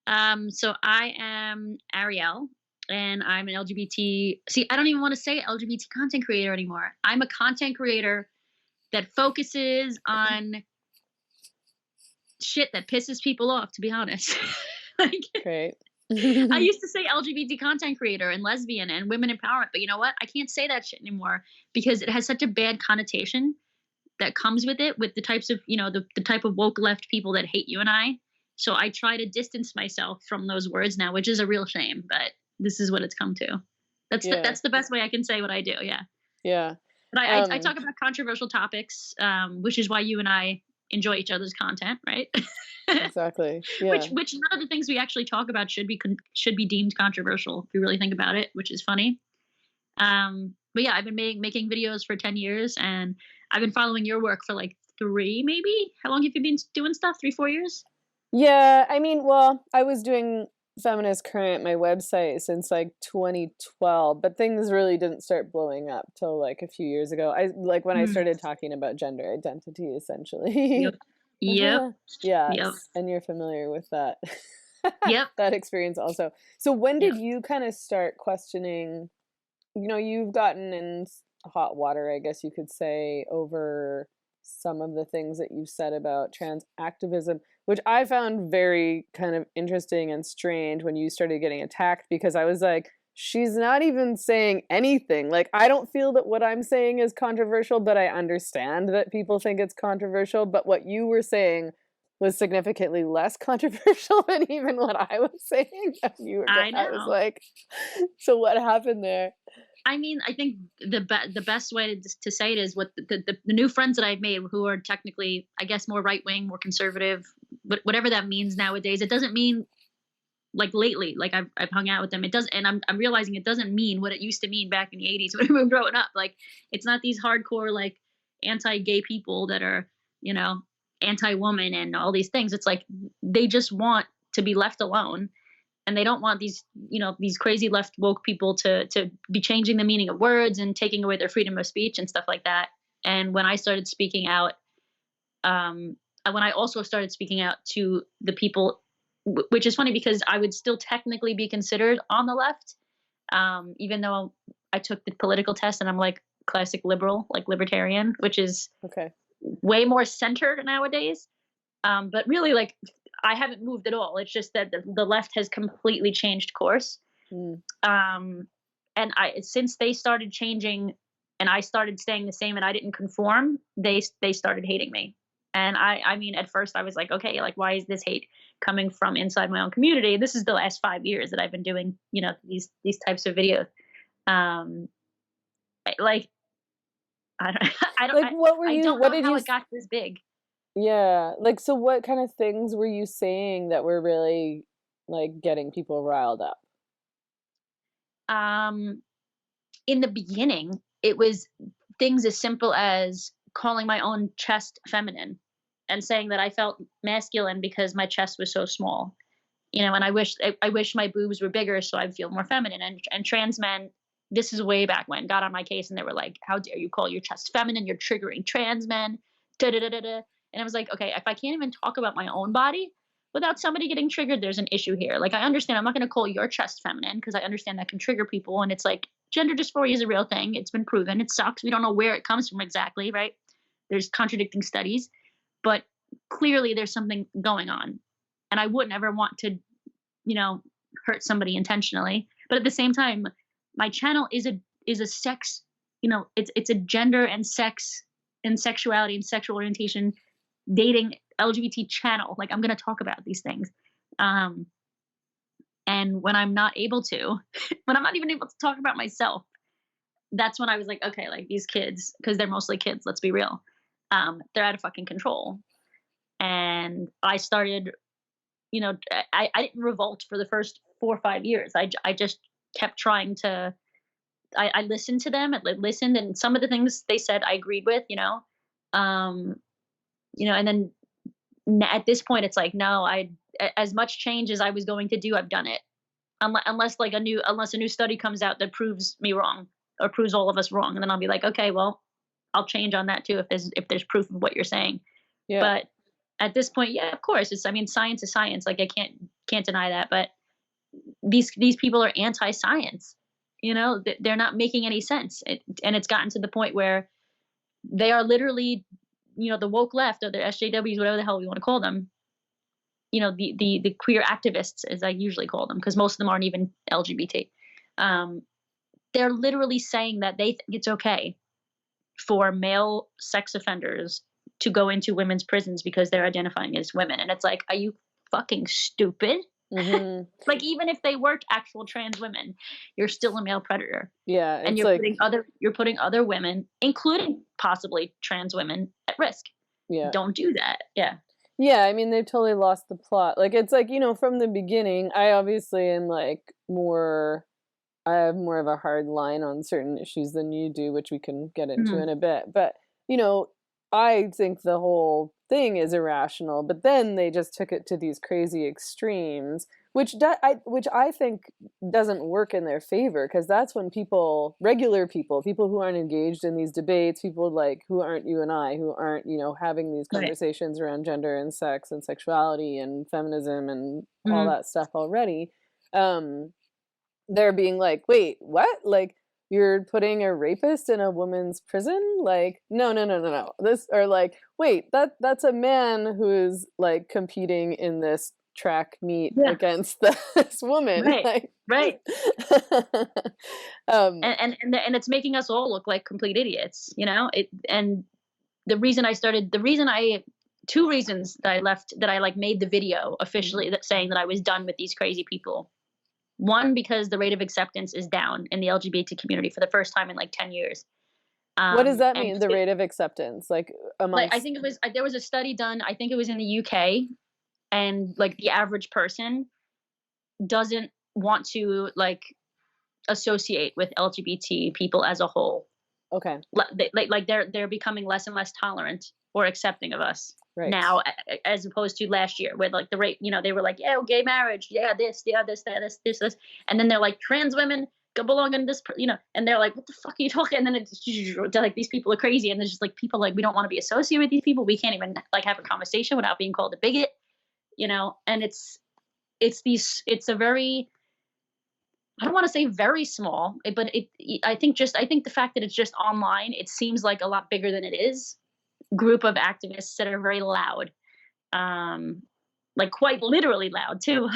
So I am Arielle, and I'm an LGBT. See, I don't even want to say LGBT content creator anymore. I'm a content creator that focuses on shit that pisses people off, to be honest. Like, Great. I used to say LGBT content creator and lesbian and women empowerment, but you know what? I can't say that shit anymore because it has such a bad connotation that comes with it, with the types of, the type of woke left people that hate you and I. So I try to distance myself from those words now, which is a real shame, but this is what it's come to. Yeah. That's the best way I can say what I do. Yeah. Yeah. But I talk about controversial topics, which is why you and I enjoy each other's content, right? Exactly. Yeah. Which none of the things we actually talk about should be deemed controversial if you really think about it, which is funny. But yeah, I've been making videos for 10 years, and I've been following your work for like 3, maybe. How long have you been doing stuff? 3, 4 years? Yeah, I mean, well, I was doing Feminist Current, my website, since like 2012, but things really didn't start blowing up till like a few years ago. When I started talking about gender identity, essentially. Yep. Yep. Yes, Yep. and you're familiar with that. Yep. That experience also. So when did you kind of start questioning, you've gotten in hot water, I guess you could say, over some of the things that you've said about trans activism, which I found very kind of interesting and strange when you started getting attacked, because I was like, she's not even saying anything. Like, I don't feel that what I'm saying is controversial, but I understand that people think it's controversial. But what you were saying was significantly less controversial than even what I was saying. I know. I was like, so what happened there? I mean, I think the best way to say it is what the new friends that I've made, who are technically, I guess, more right wing, more conservative, whatever that means nowadays. It doesn't mean like lately, like I've hung out with them. It does, and I'm realizing it doesn't mean what it used to mean back in the 80s when we were growing up. Like, it's not these hardcore like anti-gay people that are, anti-woman and all these things. It's like they just want to be left alone. And they don't want these, these crazy left woke people to be changing the meaning of words and taking away their freedom of speech and stuff like that. And when I started speaking out, when I also started speaking out to the people, which is funny because I would still technically be considered on the left, even though I took the political test and I'm like classic liberal, like libertarian, which is way more centered nowadays. But really, like, I haven't moved at all. It's just that the left has completely changed course. And since they started changing and I started staying the same and I didn't conform, they started hating me. And I mean, at first I was like, okay, like, why is this hate coming from inside my own community? This is the last 5 years that I've been doing, these types of videos. Like, I don't, like, what were you, I don't know how it got this big. Yeah. Like, so what kind of things were you saying that were really like getting people riled up? In the beginning, it was things as simple as calling my own chest feminine and saying that I felt masculine because my chest was so small, and I wish my boobs were bigger so I'd feel more feminine. And trans men, this is way back when, got on my case and they were like, how dare you call your chest feminine? You're triggering trans men. Da da da da da. And I was like, okay, if I can't even talk about my own body without somebody getting triggered, there's an issue here. Like, I understand I'm not going to call your chest feminine because I understand that can trigger people. And it's like, gender dysphoria is a real thing. It's been proven. It sucks. We don't know where it comes from exactly, right? There's contradicting studies, but clearly there's something going on. And I wouldn't ever want to, hurt somebody intentionally. But at the same time, my channel is a sex, it's a gender and sex and sexuality and sexual orientation dating LGBT channel. Like, I'm going to talk about these things. And when I'm not able to, when I'm not even able to talk about myself, that's when I was like, okay, like, these kids, because they're mostly kids, let's be real. They're out of fucking control. And I started, I didn't revolt for the first 4 or 5 years. I just kept trying to, I listened to them, listened, and some of the things they said I agreed with, and then at this point it's like, no, as much change as I was going to do, I've done it. Unless a new study comes out that proves me wrong or proves all of us wrong. And then I'll be like, okay, well, I'll change on that too if there's proof of what you're saying. Yeah. But at this point, yeah, of course, I mean, science is science. Like, I can't deny that. But these people are anti-science. They're not making any sense, and it's gotten to the point where they are literally, the woke left, or the SJWs, whatever the hell we want to call them. The queer activists, as I usually call them, because most of them aren't even LGBT. They're literally saying that they think it's okay for male sex offenders to go into women's prisons because they're identifying as women. And it's like, are you fucking stupid? Mm-hmm. Like, even if they weren't actual trans women, you're still a male predator. Yeah. And you're putting other women, including possibly trans women, at risk. Yeah. Don't do that. Yeah. Yeah, I mean, they've totally lost the plot. Like, it's like, from the beginning, I obviously am like I have more of a hard line on certain issues than you do, which we can get into in a bit. But, I think the whole thing is irrational, but then they just took it to these crazy extremes, which I think doesn't work in their favor, because that's when regular people who aren't engaged in these debates, people like who aren't you and I, who aren't, having these conversations around gender and sex and sexuality and feminism and all that stuff already, they're being like, wait, what? Like, you're putting a rapist in a woman's prison? Like, no. This, or like, wait, that's a man who's like competing in this track meet against this woman. Right. And it's making us all look like complete idiots, and two reasons that I left, that I like made the video officially, that saying that I was done with these crazy people. One, because the rate of acceptance is down in the LGBT community for the first time in like 10 years. What does that mean, the rate of acceptance? Like, amongst... I think there was a study done, I think it was in the UK, and like the average person doesn't want to like associate with LGBT people as a whole. Okay. Like they're becoming less and less tolerant or accepting of us now, as opposed to last year, where like the rate, they were like, yeah, gay marriage, this, and then they're like, trans women belong in this, and they're like, what the fuck are you talking? And then it's like, these people are crazy, and there's just like people like, we don't want to be associated with these people. We can't even like have a conversation without being called a bigot, and it's a very, I don't want to say very small, but I think the fact that it's just online, it seems like a lot bigger than it is. Group of activists that are very loud, like quite literally loud too.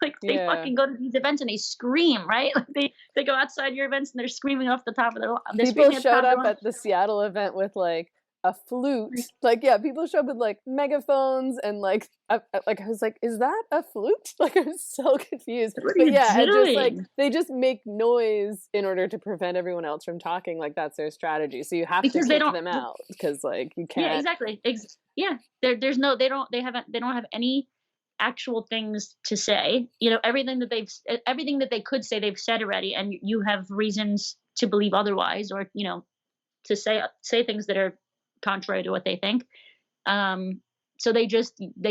Like they fucking go to these events and they scream, right? Like they go outside your events and they're screaming off the top of their. People showed up at the Seattle event with like a flute. Like, people show up with like megaphones and like I was like, is that a flute? Like, I'm so confused. But and just like they just make noise in order to prevent everyone else from talking. Like, that's their strategy. So you have to kick them out, because like you can't. Yeah, exactly. They don't have any actual things to say. Everything that they could say, they've said already, and you have reasons to believe otherwise, or to say things that are contrary to what they think. So they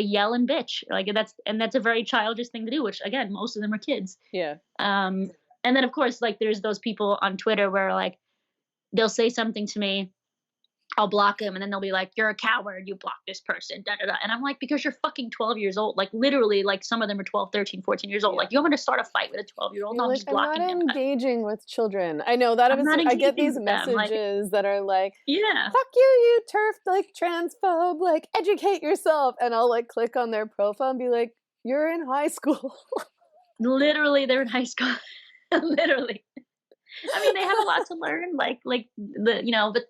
yell and bitch, like that's a very childish thing to do, which again, most of them are kids. And then of course, like, there's those people on Twitter where like they'll say something to me, I'll block them, and then they'll be like, you're a coward, you block this person, da da da. And I'm like, because you're fucking 12 years old. Like, literally, like, some of them are 12, 13, 14 years old. Like, you want me to start a fight with a 12-year-old? No, I'm just blocking them. I'm not engaging with children. I know that I get these messages that are like, fuck you turf, like, transphobe, like, educate yourself. And I'll like click on their profile and be like, you're in high school. Literally, they're in high school. Literally. I mean, they have a lot to learn, but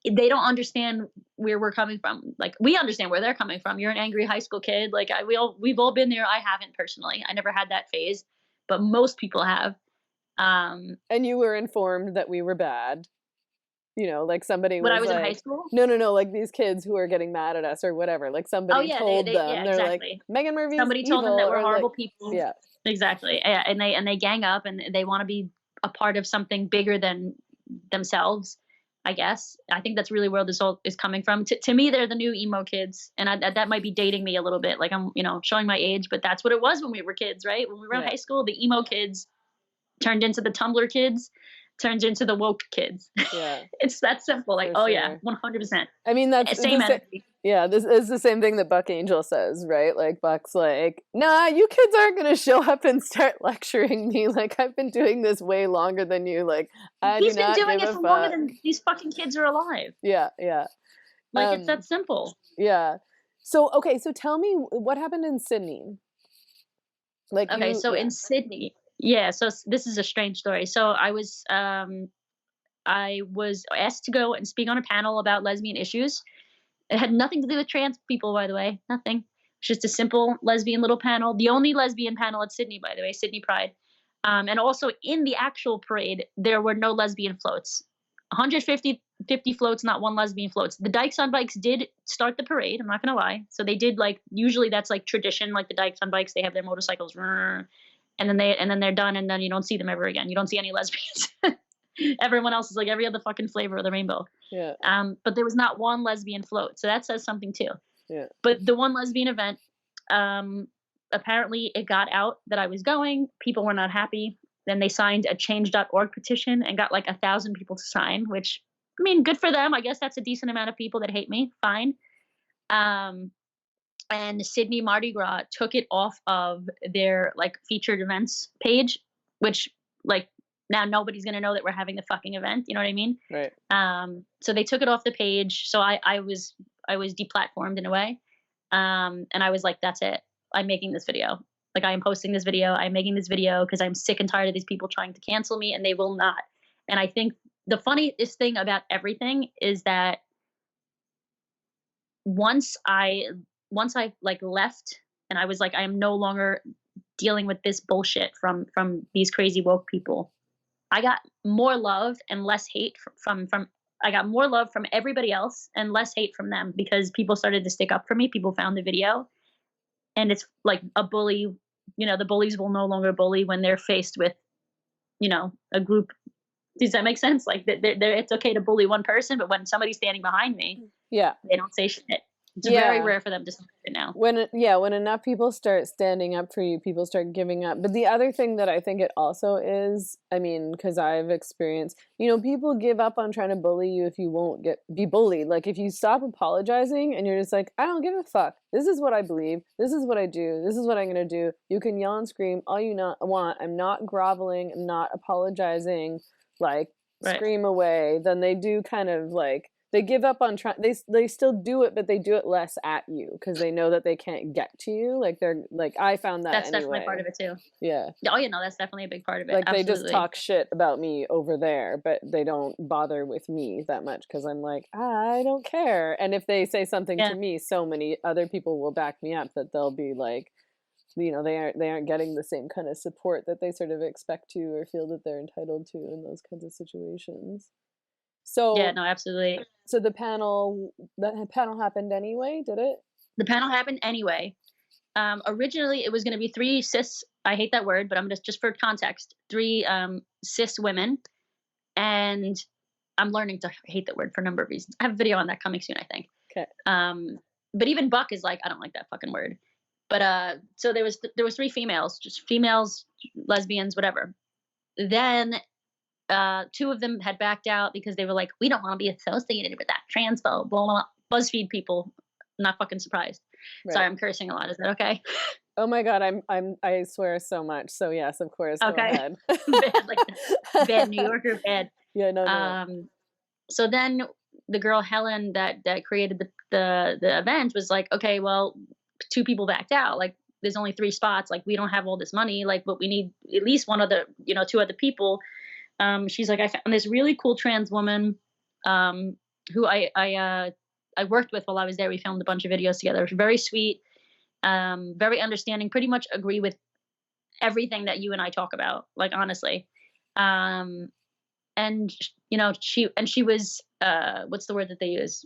they don't understand where we're coming from. Like, we understand where they're coming from. You're an angry high school kid. Like, we've all been there. I haven't personally. I never had that phase, but most people have. And you were informed that we were bad. Like somebody when was I was like, in high school? No, like these kids who are getting mad at us or whatever. Like somebody told them, they're exactly. like, Meghan Murphy's somebody evil, told them that we're horrible like, people. Yeah, exactly. Yeah, and they gang up and they want to be a part of something bigger than themselves. I guess. I think that's really where this all is coming from. To me, they're the new emo kids, and that might be dating me a little bit. Like, I'm, showing my age, but that's what it was when we were kids, right? When we were in high school, the emo kids turned into the Tumblr kids. turns into the woke kids. Yeah. It's that simple. Like, For oh yeah, sure. 100%. I mean, that's Same energy. yeah, this is the same thing that Buck Angel says, right? Like, Buck's like, nah, you kids aren't gonna show up and start lecturing me. Like, I've been doing this way longer than you. Like, I do He's been not doing give it a for longer fuck. than these fucking kids are alive. Yeah, yeah. Like, it's that simple. Yeah. So, okay, so tell me what happened in Sydney. Like, Okay, so yeah. in Sydney, yeah, so this is a strange story. So I was asked to go and speak on a panel about lesbian issues. It had nothing to do with trans people, by the way. Nothing. It's just a simple lesbian little panel. The only lesbian panel at Sydney, by the way, Sydney Pride. And also in the actual parade, there were no lesbian floats. 150 floats, not one lesbian floats. The Dykes on Bikes did start the parade. I'm not gonna lie. So they did, like, usually that's like tradition. Like the Dykes on Bikes, they have their motorcycles, and then they're done, and then you don't see them ever again. You don't see any lesbians. Everyone else is like every other fucking flavor of the rainbow. Yeah. But there was not one lesbian float, so that says something too. Yeah. But the one lesbian event, apparently it got out that I was going. People were not happy. Then they signed a change.org petition and got like 1,000 people to sign, which, I mean, good for them. I guess that's a decent amount of people that hate me. Fine. And Sydney Mardi Gras took it off of their like featured events page, which, like, now nobody's gonna know that we're having the fucking event. You know what I mean? Right. So they took it off the page. So I was deplatformed in a way. And I was like, that's it. I'm making this video. Like, I am posting this video. I'm making this video because I'm sick and tired of these people trying to cancel me, and they will not. And I think the funniest thing about everything is that once I like left, and I was like, I am no longer dealing with this bullshit from these crazy woke people. I got more love and less hate from I got more love from everybody else and less hate from them, because people started to stick up for me. People found the video, and it's like a bully. You know, the bullies will no longer bully when they're faced with, you know, a group. Does that make sense? Like, it's okay to bully one person, but when somebody's standing behind me, yeah, they don't say shit. It's very rare for them to say it now. When enough people start standing up for you, people start giving up. But the other thing that I think it also is, I mean, because I've experienced, you know, people give up on trying to bully you if you won't be bullied. Like, if you stop apologizing and you're just like, I don't give a fuck. This is what I believe. This is what I do. This is what I'm going to do. You can yell and scream all you want. I'm not groveling. I'm not apologizing. Like, scream away. Then they do kind of like, they give up on trying. They still do it, but they do it less at you because they know that they can't get to you. Like, they're like, I found that that's anyway. Definitely part of it too. Yeah. Oh, you know, that's definitely a big part of it. Like, absolutely. They just talk shit about me over there, but they don't bother with me that much because I'm like, I don't care. And if they say something to me, so many other people will back me up that they'll be like, you know, they aren't getting the same kind of support that they sort of expect to or feel that they're entitled to in those kinds of situations. So yeah, no, absolutely. So the panel happened anyway, did it? The panel happened anyway. Originally, it was going to be 3 cis. I hate that word, but I'm just for context. 3 cis women, and I'm learning to hate that word for a number of reasons. I have a video on that coming soon, I think. Okay. But even Buck is like, I don't like that fucking word. But so there was 3 females, just females, lesbians, whatever. Then 2 of them had backed out because they were like, we don't want to be associated with that transphobe, blah, blah, blah. BuzzFeed people, not fucking surprised. Right. Sorry, I'm cursing a lot. Is that okay? Oh my God, I swear so much. So yes, of course. Okay. Go ahead. Bad, like bad New Yorker, bad. Yeah, no. So then the girl Helen that created the event was like, okay, well, 2 people backed out. Like, there's only 3 spots. Like, we don't have all this money. Like, but we need at least 2 other people. She's like, I found this really cool trans woman who I worked with while I was there. We filmed a bunch of videos together. She was very sweet, very understanding, pretty much agree with everything that you and I talk about, like, honestly. And, you know, she was, what's the word that they use?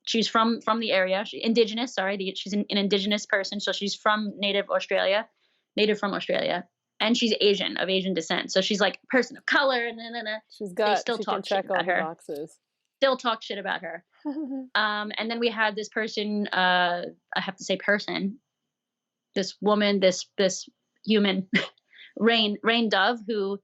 She's from the area. Indigenous, sorry. She's an indigenous person. So she's from native from Australia. And she's Asian, of Asian descent. So she's like a person of color. She can check all the boxes. Still talk shit about her. And then we had this person, I have to say person, this woman, this human, Rain Dove, who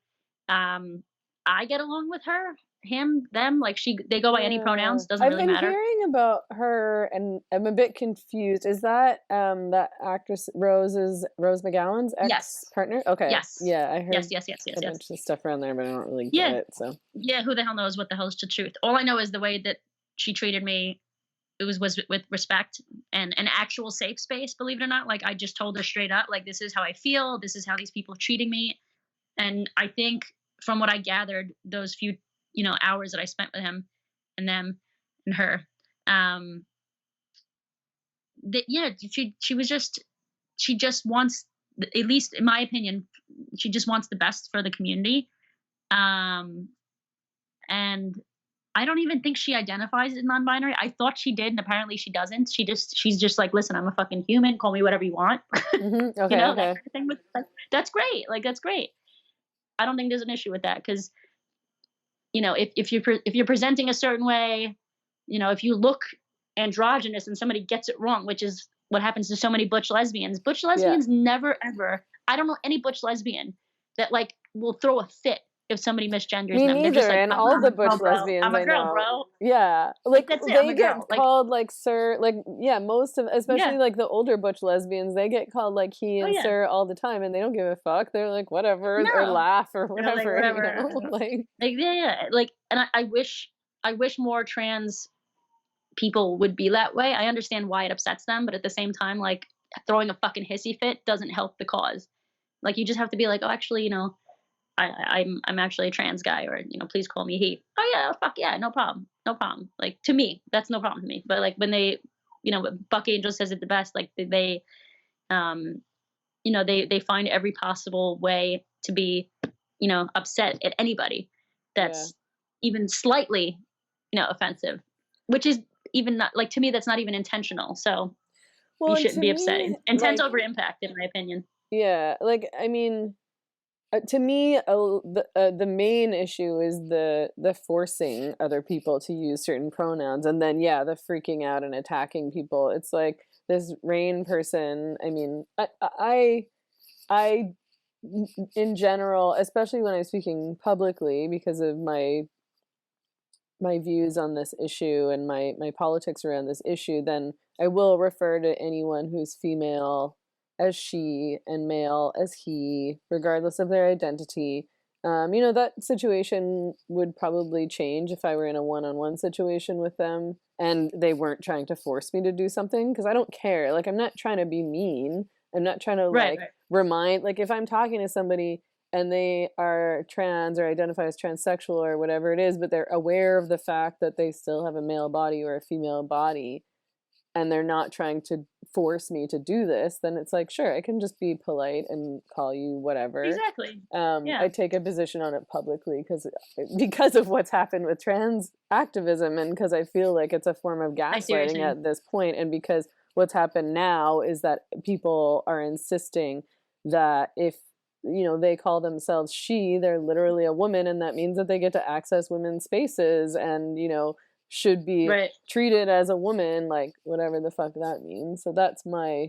I I get along with her, him, them. Like they go by any Yeah. pronouns. Doesn't I've really been matter. hearing about her, and I'm a bit confused. Is that that actress Rose McGowan's Yes. ex-partner? Okay. Yes. Yeah, I Yes. heard Yes. Yes. Yes. a Yes. bunch of stuff around there, but I don't really get Yeah. it. So Yeah. Who the hell knows what the hell's the truth? All I know is the way that she treated me. It was with respect and an actual safe space. Believe it or not, like I just told her straight up, like this is how I feel. This is how these people are treating me. And I think from what I gathered, those few hours that I spent with him and them and her, um, that yeah, she just wants, at least in my opinion, she just wants the best for the community. Um, and I don't even think she identifies as non-binary. I thought she did, and apparently she doesn't. She's just like, listen, I'm a fucking human. Call me whatever you want. okay, That okay. kind of thing. That's great. Like that's great. I don't think there's an issue with that because if you're presenting a certain way, if you look androgynous and somebody gets it wrong, which is what happens to so many butch lesbians. Butch lesbians never ever. I don't know any butch lesbian that like will throw a fit if somebody misgenders Me them. They're neither, just like, and oh, all I'm the a girl, butch bro. lesbians I'm a I girl, know. bro. Yeah, Like that's it. I'm they a get girl. Like, called like sir, like yeah, most of, especially yeah. like the older butch lesbians, they get called like he Oh and yeah. sir all the time, and they don't give a fuck. They're like whatever, or No. laugh or They're like whatever, you whatever. know, like Like yeah. Like, and I wish more trans people would be that way. I understand why it upsets them, but at the same time, like throwing a fucking hissy fit doesn't help the cause. Like you just have to be like, oh, actually, I'm actually a trans guy, or please call me he. Oh yeah, fuck yeah, no problem, no problem. Like to me, that's no problem to me. But like when they, Buck Angel says it the best. Like um, they find every possible way to be, upset at anybody that's even slightly, offensive, which is even not like to me that's not even intentional. So well, you and shouldn't to be upset. me, Intent like over impact, in my opinion. yeah, like I mean, to me, the main issue is the forcing other people to use certain pronouns, and then the freaking out and attacking people. It's like this Rain person. I mean, I in general, especially when I'm speaking publicly because of my views on this issue and my politics around this issue, then I will refer to anyone who's female as she and male as he, regardless of their identity. That situation would probably change if I were in a one-on-one situation with them and they weren't trying to force me to do something, because I don't care. Like, I'm not trying to be mean. I'm not trying to Right. remind, like if I'm talking to somebody and they are trans or identify as transsexual or whatever it is, but they're aware of the fact that they still have a male body or a female body, and they're not trying to force me to do this, then it's like, sure, I can just be polite and call you whatever. Exactly. I take a position on it publicly because of what's happened with trans activism, and because I feel like it's a form of gaslighting at this point, and because what's happened now is that people are insisting that if they call themselves she, they're literally a woman, and that means that they get to access women's spaces and should be treated as a woman, like whatever the fuck that means. So that's my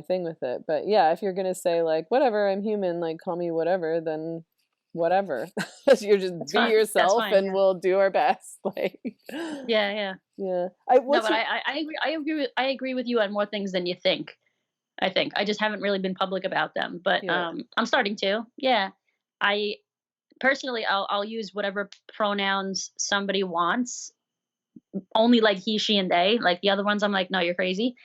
thing with it. But yeah, if you're gonna say like whatever, I'm human, like call me whatever, then whatever. You're just be yourself, and we'll do our best. Like yeah. I agree with you on more things than you think. I just haven't really been public about them, but I'm starting to. Yeah, I personally, I'll use whatever pronouns somebody wants. Only like he, she, and they. Like the other ones, I'm like, no, you're crazy.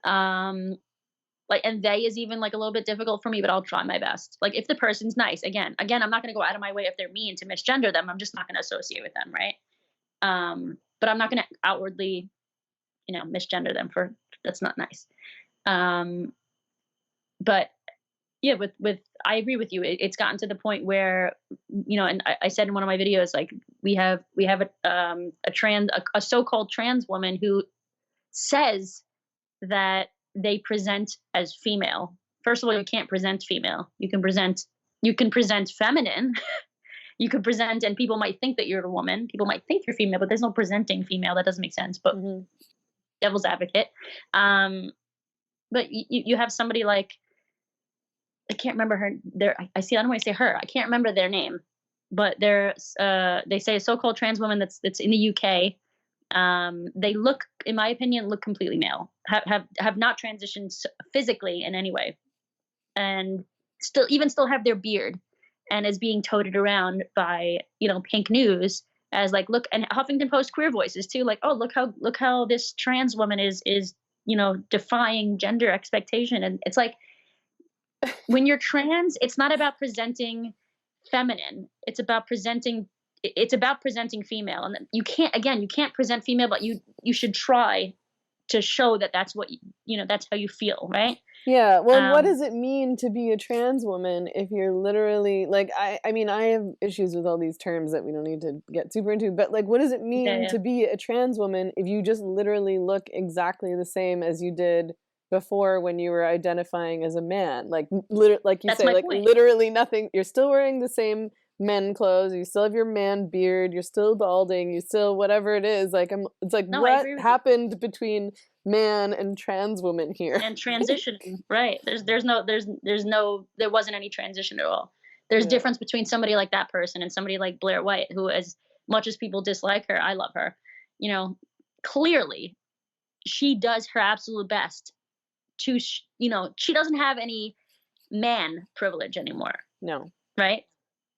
Like, and they is even like a little bit difficult for me, but I'll try my best. Like if the person's nice, again, I'm not going to go out of my way if they're mean to misgender them. I'm just not going to associate with them, right? But I'm not going to outwardly, misgender them that's not nice. But yeah, with I agree with you. It's gotten to the point where, and I said in one of my videos, like we have a so-called trans woman who says that they present as female. First of all, you can't present female. You can present feminine. You could present, and people might think that you're a woman. People might think you're female, but there's no presenting female. That doesn't make sense. But devil's advocate. But you have somebody like, I can't remember her. I don't want to say her. I can't remember their name. but they say a so-called trans woman that's in the UK. They look, in my opinion, look completely male. Have not transitioned physically in any way, and still have their beard, and is being toted around by Pink News as like, look, and Huffington Post queer voices too, like, oh, look how this trans woman is defying gender expectation. And it's like, when you're trans, it's not about presenting feminine, it's about presenting female. And you can't present female, but you should try to show that that's what that's how you feel, right? Yeah. Well, what does it mean to be a trans woman if you're literally like, I mean, I have issues with all these terms that we don't need to get super into, but like, what does it mean to be a trans woman if you just literally look exactly the same as you did before when you were identifying as a man? Like, like you say, like literally nothing. You're still wearing the same men clothes, you still have your man beard, you're still balding, you still whatever it is. Like, it's like, no, what happened between man and trans woman here? And transitioning, right? There wasn't any transition at all. There's difference between somebody like that person and somebody like Blair White, who, as much as people dislike her, I love her. Clearly she does her absolute best to, she doesn't have any man privilege anymore. No. Right?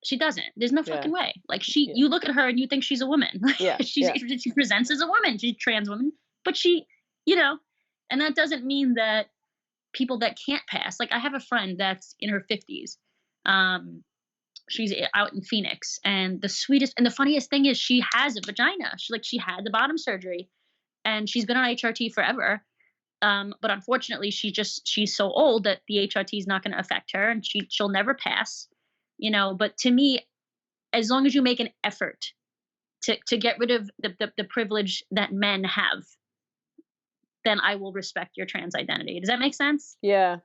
She doesn't. There's no fucking way. Like, you look at her and you think she's a woman. She presents as a woman. She's a trans woman, but she, and that doesn't mean that people that can't pass. Like, I have a friend that's in her 50s. She's out in Phoenix, and the sweetest and the funniest thing is she has a vagina. She had the bottom surgery, and she's been on HRT forever. But unfortunately, she's so old that the HRT is not going to affect her, and she'll never pass. But to me, as long as you make an effort to get rid of the privilege that men have, then I will respect your trans identity. Does that make sense? Yeah.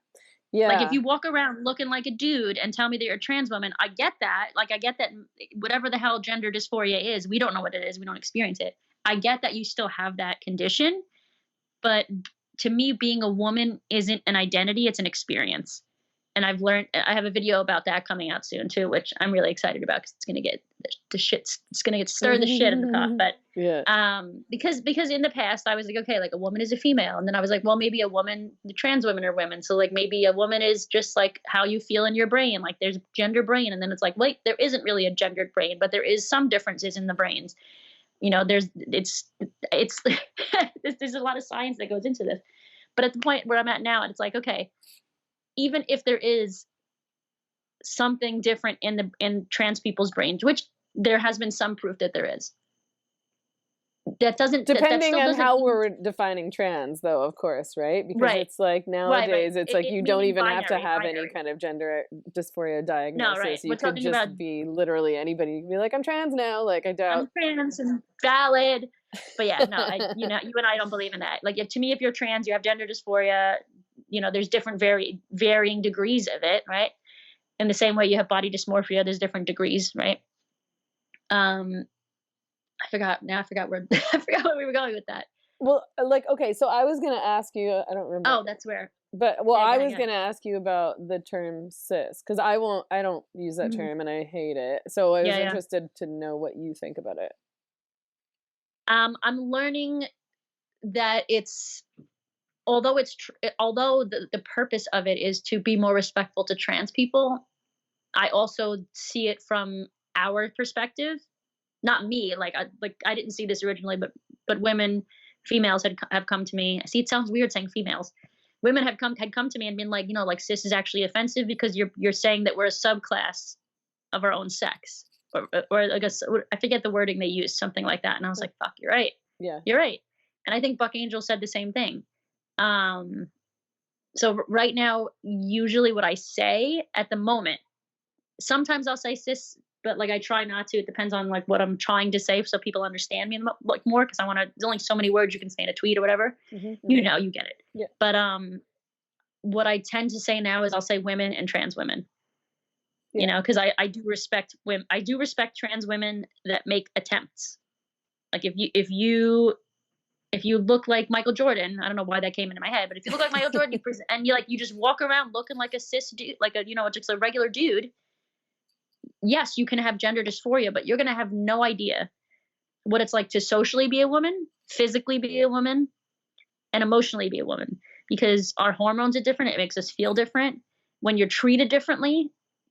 Yeah. Like, if you walk around looking like a dude and tell me that you're a trans woman, I get that. Like, I get that whatever the hell gender dysphoria is, we don't know what it is. We don't experience it. I get that you still have that condition. But to me, being a woman isn't an identity. It's an experience. And I have a video about that coming out soon too, which I'm really excited about, because it's going to get stir the shit in the pot. But because in the past I was like, okay, like, a woman is a female. And then I was like, well, maybe the trans women are women. So like, maybe a woman is just like how you feel in your brain. Like, there's gender brain. And then it's like, wait, there isn't really a gendered brain, but there is some differences in the brains. There's a lot of science that goes into this. But at the point where I'm at now, it's like, okay, even if there is something different in trans people's brains, which there has been some proof that there is, that doesn't, depending on how we're defining trans, though, of course, right? Because it's like, nowadays it's like, you don't even have to have any kind of gender dysphoria diagnosis. No, right. You could just be literally anybody. You can be like, I'm trans now. Like, I doubt I'm trans and valid. But yeah, no, you and I don't believe in that. Like, to me, if you're trans, you have gender dysphoria. There's different varying degrees of it, right? In the same way you have body dysmorphia, there's different degrees, right? I forgot where we were going with that. Well, like, okay, so I was gonna ask you, I don't remember. Oh, that's where. But I was gonna ask you about the term cis, because I don't use that term and I hate it. So I was interested to know what you think about it. I'm learning that although the purpose of it is to be more respectful to trans people, I also see it from our perspective. Not me, I didn't see this originally, but females have come to me. See, it sounds weird saying females. Women had come to me and been like, like, cis is actually offensive because you're saying that we're a subclass of our own sex, or I guess I forget the wording they used, something like that. And I was like, fuck, you're right. Yeah, you're right. And I think Buck Angel said the same thing. So right now, usually what I say at the moment, sometimes I'll say cis, but like, I try not to. It depends on like what I'm trying to say, so people understand me like more, because there's only so many words you can say in a tweet or whatever. Mm-hmm. You get it. Yeah. But what I tend to say now is I'll say women and trans women. Yeah. Because I do respect women. I do respect trans women that make attempts. Like, if you look like Michael Jordan, I don't know why that came into my head, but if you look like Michael Jordan, and you just walk around looking like a cis dude, like just a regular dude, yes, you can have gender dysphoria, but you're going to have no idea what it's like to socially be a woman, physically be a woman, and emotionally be a woman, because our hormones are different. It makes us feel different. When you're treated differently,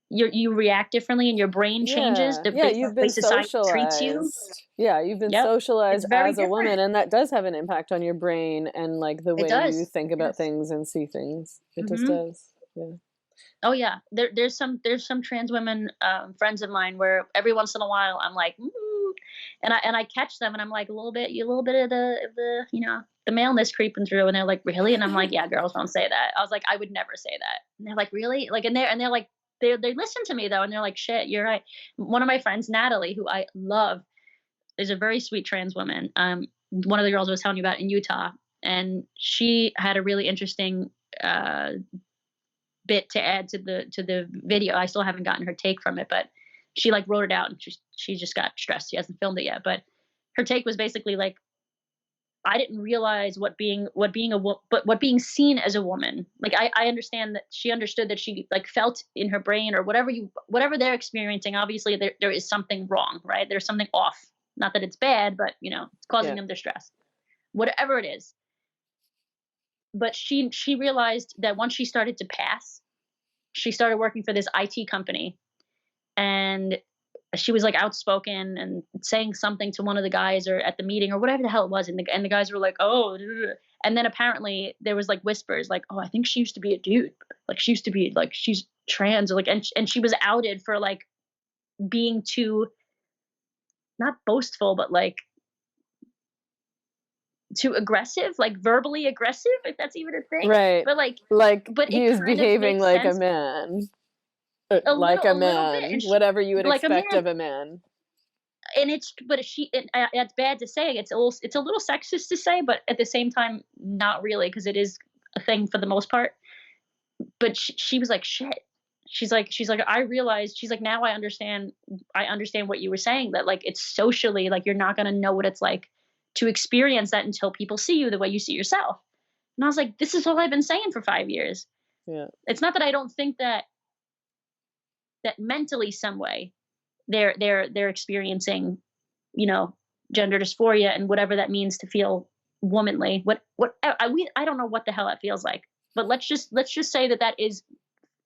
you react differently, and your brain changes Yeah, based on you've the way been society treats you. socialized. Yeah, you've been Yep. It's socialized very as a woman, different. and that does have an impact on your brain and like the It way you does. think about Yes. things and see things. It just Hmm. does. Yeah. Oh yeah, there's some trans women, friends of mine, where every once in a while I'm like, and I catch them, and I'm like, a little bit of the the maleness creeping through, and they're like, really? And I'm like, yeah, girls don't say that. I was like, I would never say that. And they're like, really? Like, and they're like, they listen to me though, and they're like, shit, you're right. One of my friends, Natalie, who I love, is a very sweet trans woman. One of the girls I was telling you about in Utah, and she had a really interesting bit to add to the video. I still haven't gotten her take from it, but she like wrote it out, and she just got stressed. She hasn't filmed it yet, but her take was basically like, I didn't realize what being seen as a woman. Like I understand that she understood that she like felt in her brain, or whatever they're experiencing. Obviously, there is something wrong, right? There's something off. Not that it's bad, but it's causing Yeah. them distress, whatever it is. But she realized that once she started to pass, she started working for this IT company, and she was like outspoken and saying something to one of the guys or at the meeting or whatever the hell it was, and the guys were like, oh, and then apparently there was like whispers like, oh, I think she used to be a dude, like she used to be like, she's trans, or like, and she was outed for like being too, not boastful, but like too aggressive, like verbally aggressive, if that's even a thing. Right. But like, Like but he it is kind of behaving makes like a sense. man. Like A a little bit, man, and whatever you would like a expect man. of a man. And it's bad to say. It's a little sexist to say, but at the same time, not really, because it is a thing for the most part. But she was like, shit. She's like, I realized. She's like, now I understand. I understand what you were saying. That like it's socially, like you're not gonna know what it's like to experience that until people see you the way you see yourself. And I was like, this is all I've been saying for 5 years. Yeah. It's not that I don't think that mentally some way they're experiencing, gender dysphoria and whatever that means to feel womanly. I don't know what the hell that feels like, but let's just say that is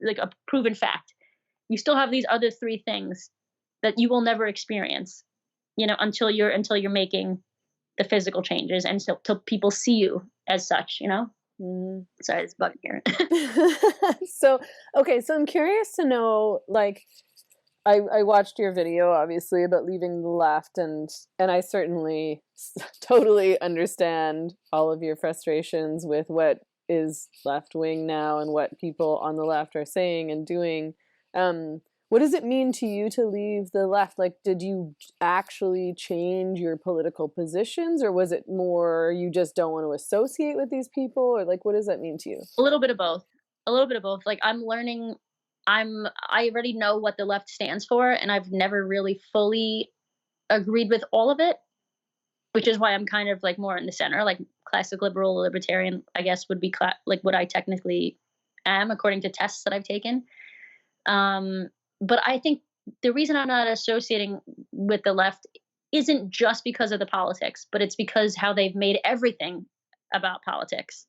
like a proven fact. You still have these other three things that you will never experience, until you're making the physical changes, and so till people see you as such. Mhm. Sorry, it's bugging here. So, okay, so I'm curious to know, like, I watched your video, obviously, about leaving the left, and I certainly totally understand all of your frustrations with what is left wing now and what people on the left are saying and doing. What does it mean to you to leave the left? Like, did you actually change your political positions, or was it more you just don't want to associate with these people, or like, what does that mean to you? A little bit of both. A little bit of both. Like I'm learning. I already know what the left stands for, and I've never really fully agreed with all of it, which is why I'm kind of like more in the center, like classic liberal libertarian, I guess would be like what I technically am according to tests that I've taken. But I think the reason I'm not associating with the left isn't just because of the politics, but it's because how they've made everything about politics.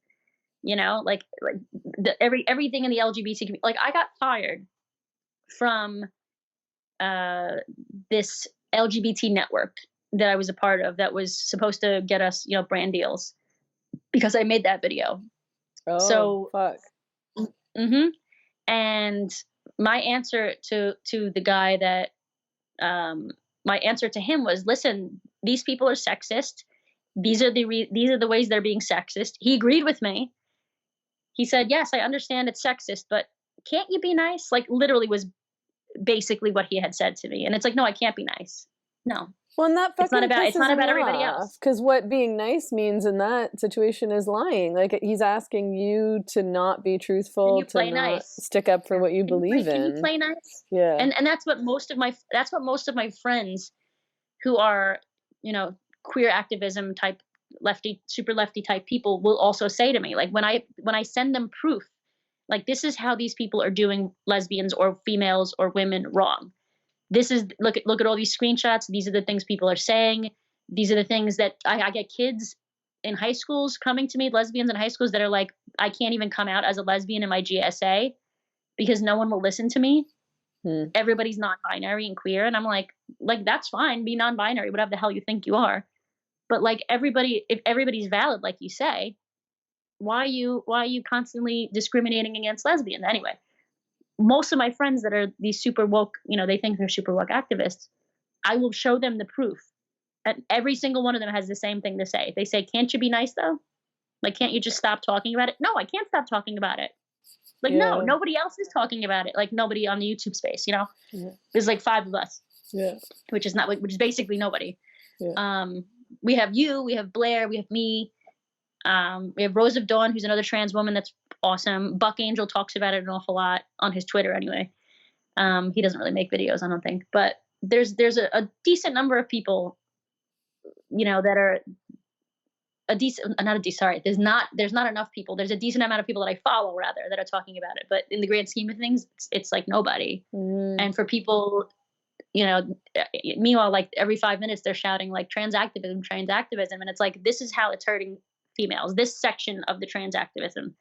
Like everything in the LGBT community. Like I got fired from this LGBT network that I was a part of that was supposed to get us, brand deals, because I made that video. Oh, So, fuck. And my answer to the guy that, my answer to him was, listen, these people are sexist. These are the ways they're being sexist. He agreed with me. He said, yes, I understand it's sexist, but can't you be nice? Like literally was basically what he had said to me. And it's like, no, I can't be nice. No. Well, and that fucking it's not about everybody else. Because what being nice means in that situation is lying. Like he's asking you to not be truthful, to not nice. Stick up for what you believe in. Can you play nice? Yeah. And that's what most of my friends who are, queer activism type lefty, super lefty type people will also say to me. Like when I send them proof, like this is how these people are doing lesbians or females or women wrong. this is, look at all these screenshots. These are the things people are saying. These are the things that I get kids in high schools coming to me, lesbians in high schools, that are like, I can't even come out as a lesbian in my GSA because no one will listen to me. Everybody's non-binary and queer. And I'm like, that's fine. Be non-binary, whatever the hell you think you are. But like if everybody's valid, like you say, why are you constantly discriminating against lesbians? Anyway, most of my friends that are these super woke, they think they're super woke activists, I will show them the proof. And every single one of them has the same thing to say. They say, can't you be nice though? Like, can't you just stop talking about it? No, I can't stop talking about it. Like, no, nobody else is talking about it. Like, nobody on the YouTube space, There's like 5 of us. Yeah. Which is basically nobody. Yeah. We have you, we have Blair, we have me. We have Rose of Dawn, who's another trans woman that's awesome. Buck Angel talks about it an awful lot on his Twitter anyway. He doesn't really make videos, I don't think. But there's a decent number of people, that are there's not enough people. There's a decent amount of people that I follow, rather, that are talking about it. But in the grand scheme of things, it's like nobody. And for people, meanwhile, like every 5 minutes they're shouting like trans activism. And it's like, this is how it's hurting females. This section of the trans activism,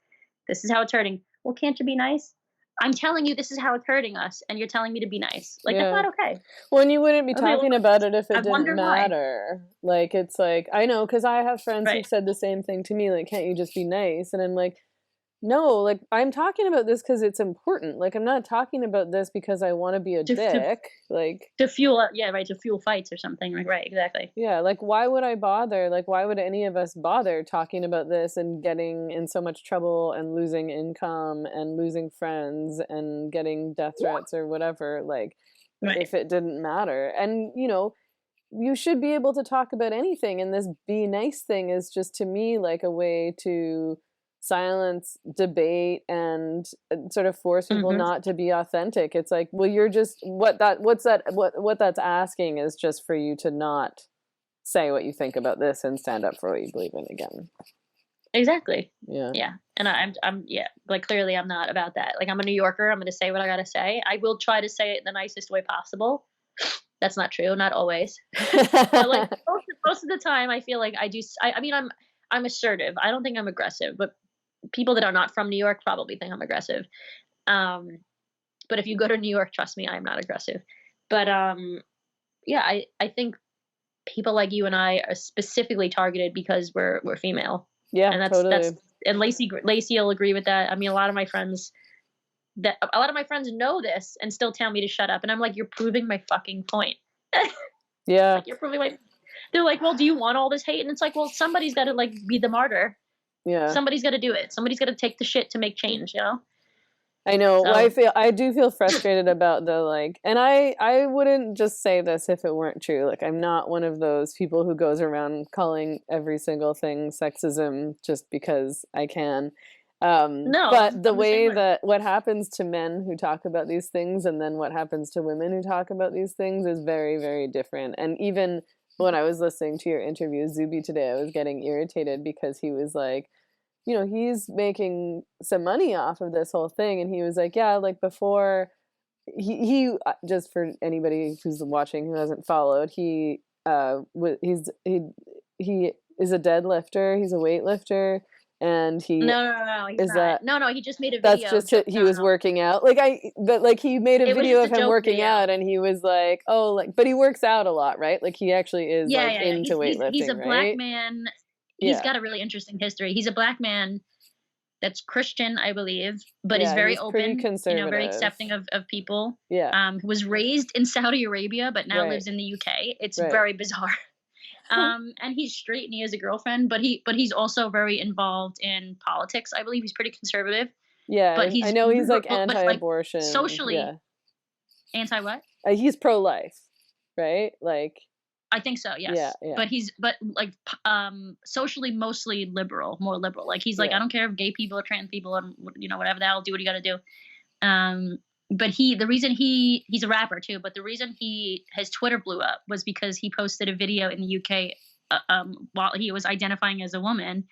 this is how it's hurting. Well, can't you be nice? I'm telling you, this is how it's hurting us, and you're telling me to be nice. Like, that's not okay. Well, and you wouldn't be talking about it if it didn't matter. Why. Like, it's like, I know, because I have friends who've said the same thing to me, like, can't you just be nice? And I'm like, no, like, I'm talking about this because it's important. Like, I'm not talking about this because I want to be a dick. To fuel fights or something. Like, right, exactly. Yeah, like, why would I bother? Like, why would any of us bother talking about this and getting in so much trouble and losing income and losing friends and getting death threats or whatever, like, if it didn't matter? And, you should be able to talk about anything. And this be nice thing is just, to me, like a way to silence debate and sort of force people not to be authentic. It's like, well, you're just what that's asking is just for you to not say what you think about this and stand up for what you believe in again. Exactly. Yeah. And I'm like, clearly I'm not about that. Like, I'm a New Yorker. I'm going to say what I got to say. I will try to say it the nicest way possible. That's not true. Not always. But like most of the time I feel like I do. I mean, I'm assertive. I don't think I'm aggressive, but people that are not from New York probably think I'm aggressive. But if you go to New York, trust me, I am not aggressive. But I think people like you and I are specifically targeted because we're female. Yeah, and totally. And Lacey will agree with that. I mean, a lot of my friends know this and still tell me to shut up, and I'm like, you're proving my fucking point. Yeah, like, you're proving my. They're like, well, do you want all this hate? And it's like, well, somebody's got to like be the martyr. Yeah. Somebody's got to do it. Somebody's got to take the shit to make change, I know. So, well, I do feel frustrated about the like, and I wouldn't just say this if it weren't true. Like, I'm not one of those people who goes around calling every single thing sexism just because I can. No, but the way that what happens to men who talk about these things and then what happens to women who talk about these things is very, very different. And even when I was listening to your interview with Zuby today, I was getting irritated because he was like, he's making some money off of this whole thing. And he was like, yeah, like before he just for anybody who's watching who hasn't followed, he is a deadlifter. He's a weightlifter. And he no, he's not. No, he just made a video. That's just he was working out. But he made a video of him working out, and he was like, oh, like, but he works out a lot, right? Like, he actually is into weightlifting. He's a black man. He's got a really interesting history. He's a black man that's Christian, I believe, but is very open, very accepting of people. Yeah. Was raised in Saudi Arabia, but now lives in the UK. It's very bizarre. And he's straight and he has a girlfriend, but he's also very involved in politics. I believe he's pretty conservative. Yeah, but I know he's like anti-abortion. Like, socially, anti what? He's pro-life, right? Like, I think so. Yes. Yeah. But socially mostly liberal, more liberal. Like, he's like, I don't care if gay people or trans people and whatever the hell, do what you got to do. But the reason he's a rapper too, but the reason his Twitter blew up was because he posted a video in the UK while he was identifying as a woman,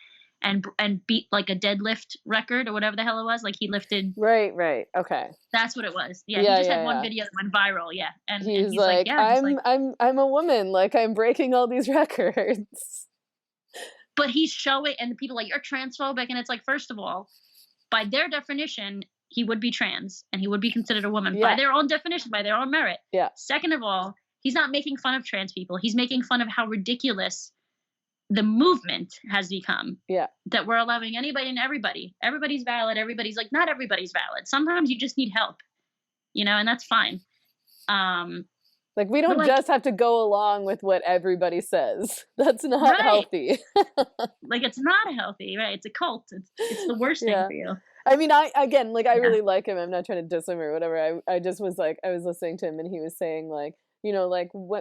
and beat like a deadlift record or whatever the hell it was. Like he lifted. Right. Okay. That's what it was. Yeah, he Yeah, just yeah, had one yeah. video that went viral. Yeah, and He's he's like, like, yeah, just like. I'm a woman. Like I'm breaking all these records. But he's showing, and the people are like, you're transphobic, and it's like, first of all, by their definition, he would be trans and he would be considered a woman by their own definition, by their own merit. Yeah. Second of all, he's not making fun of trans people. He's making fun of how ridiculous the movement has become. Yeah. That we're allowing anybody and everybody. Everybody's valid. Everybody's like, not everybody's valid. Sometimes you just need help, and that's fine. Like we don't just have to go along with what everybody says. That's not healthy. Like it's not healthy, right? It's a cult. It's the worst thing for you. I mean, I really like him. I'm not trying to diss him or whatever. I just was like, I was listening to him and he was saying like,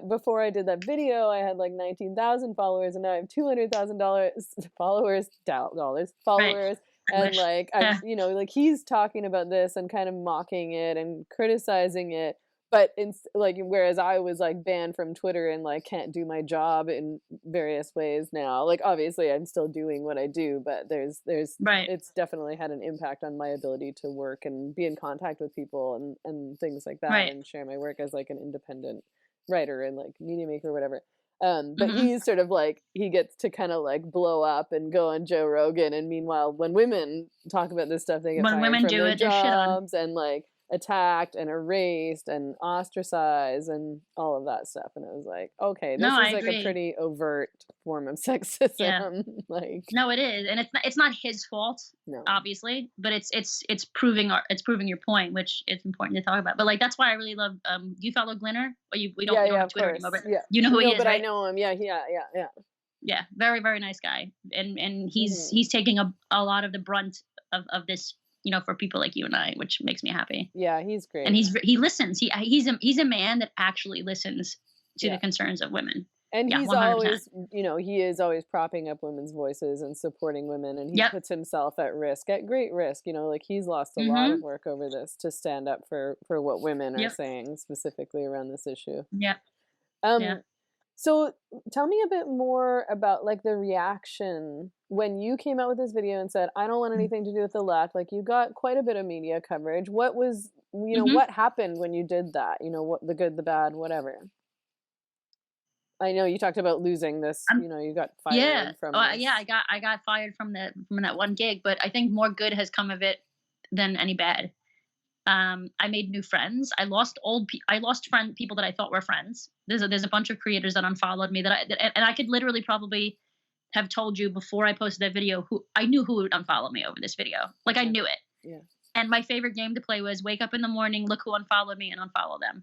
before I did that video, I had like 19,000 followers and now I have $200,000 followers. Right. And like, like he's talking about this and kind of mocking it and criticizing it. But whereas I was like banned from Twitter and like can't do my job in various ways now, like obviously I'm still doing what I do, but there's it's definitely had an impact on my ability to work and be in contact with people and things like that and share my work as like an independent writer and like media maker or whatever. But he's sort of like, he gets to kind of like blow up and go on Joe Rogan. And meanwhile, when women talk about this stuff, they get fired from their jobs and like attacked and erased and ostracized and all of that stuff. And I was like, okay, this is like a pretty overt form of sexism. Yeah. Like, no, it is, and it's not his fault, obviously, but it's proving your point, which is important to talk about. But like that's why I really love. Do you follow Glinner? Or we don't have Twitter anymore, but you know who he is, but right? I know him. Yeah. Yeah, very very nice guy, and he's taking a lot of the brunt of this. For people like you and I, which makes me happy. Yeah, he's great. And he listens. He's a man that actually listens to the concerns of women. And he's 100%. always, he is always propping up women's voices and supporting women. And he puts himself at risk, at great risk. Like he's lost a lot of work over this to stand up for what women are saying, specifically around this issue. Yeah. So tell me a bit more about like the reaction when you came out with this video and said, I don't want anything to do with the left. Like you got quite a bit of media coverage. What was, what happened when you did that? What the good, the bad, whatever. I know you talked about losing this, you got fired from this. Yeah, I got fired from that one gig, but I think more good has come of it than any bad. I made new friends. I lost people that I thought were friends. There's a bunch of creators that unfollowed me and I could literally probably have told you before I posted that video I knew who would unfollow me over this video. Like I knew it. Yeah. And my favorite game to play was wake up in the morning, look who unfollowed me and unfollow them.